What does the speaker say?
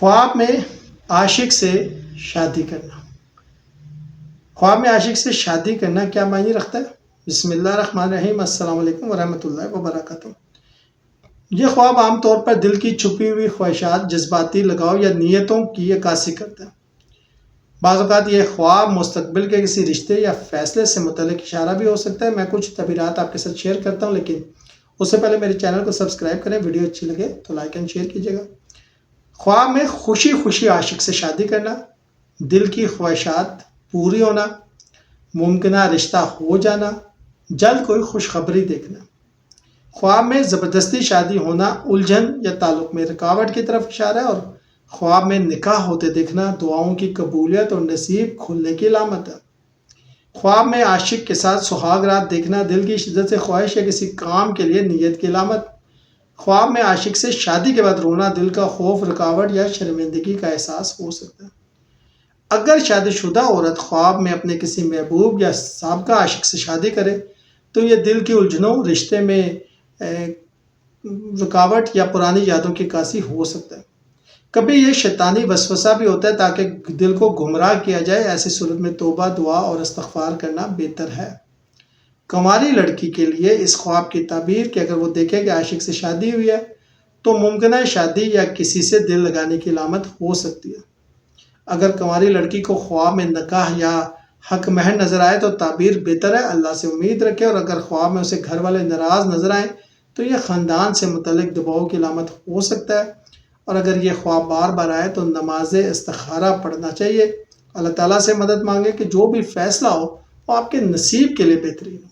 خواب میں عاشق سے شادی کرنا۔ خواب میں عاشق سے شادی کرنا کیا معنی رکھتا ہے؟ بسم اللہ الرحمن الرحیم، السلام علیکم ورحمۃ اللہ وبرکاتہ۔ یہ خواب عام طور پر دل کی چھپی ہوئی خواہشات، جذباتی لگاؤ یا نیتوں کی عکاسی کرتا ہے۔ بعض اوقات یہ خواب مستقبل کے کسی رشتے یا فیصلے سے متعلق اشارہ بھی ہو سکتا ہے۔ میں کچھ تعبیرات آپ کے ساتھ شیئر کرتا ہوں، لیکن اس سے پہلے میرے چینل کو سبسکرائب کریں۔ ویڈیو اچھی لگے تو لائک اینڈ شیئر کیجیے گا۔ خواب میں خوشی خوشی عاشق سے شادی کرنا، دل کی خواہشات پوری ہونا، ممکنہ رشتہ ہو جانا، جلد کوئی خوشخبری دیکھنا۔ خواب میں زبردستی شادی ہونا الجھن یا تعلق میں رکاوٹ کی طرف اشارہ ہے، اور خواب میں نکاح ہوتے دیکھنا دعاؤں کی قبولیت اور نصیب کھلنے کی علامت ہے۔ خواب میں عاشق کے ساتھ سہاگ رات دیکھنا دل کی شدت سے خواہش یا کسی کام کے لیے نیت کی علامت۔ خواب میں عاشق سے شادی کے بعد رونا دل کا خوف، رکاوٹ یا شرمندگی کا احساس ہو سکتا ہے۔ اگر شادی شدہ عورت خواب میں اپنے کسی محبوب یا سابقہ عاشق سے شادی کرے تو یہ دل کی الجھنوں، رشتے میں رکاوٹ یا پرانی یادوں کی عکاسی ہو سکتا ہے۔ کبھی یہ شیطانی وسوسہ بھی ہوتا ہے تاکہ دل کو گمراہ کیا جائے۔ ایسی صورت میں توبہ، دعا اور استغفار کرنا بہتر ہے۔ کنواری لڑکی کے لیے اس خواب کی تعبیر کہ اگر وہ دیکھے کہ عاشق سے شادی ہوئی ہے تو ممکنہ شادی یا کسی سے دل لگانے کی علامت ہو سکتی ہے۔ اگر کنواری لڑکی کو خواب میں نکاح یا حق مہر نظر آئے تو تعبیر بہتر ہے، اللہ سے امید رکھے، اور اگر خواب میں اسے گھر والے ناراض نظر آئیں تو یہ خاندان سے متعلق دباؤ کی علامت ہو سکتا ہے۔ اور اگر یہ خواب بار بار آئے تو نماز استخارہ پڑھنا چاہیے۔ اللہ تعالیٰ سے مدد مانگے کہ جو بھی فیصلہ ہو وہ آپ کے نصیب کے لیے بہترین ہو۔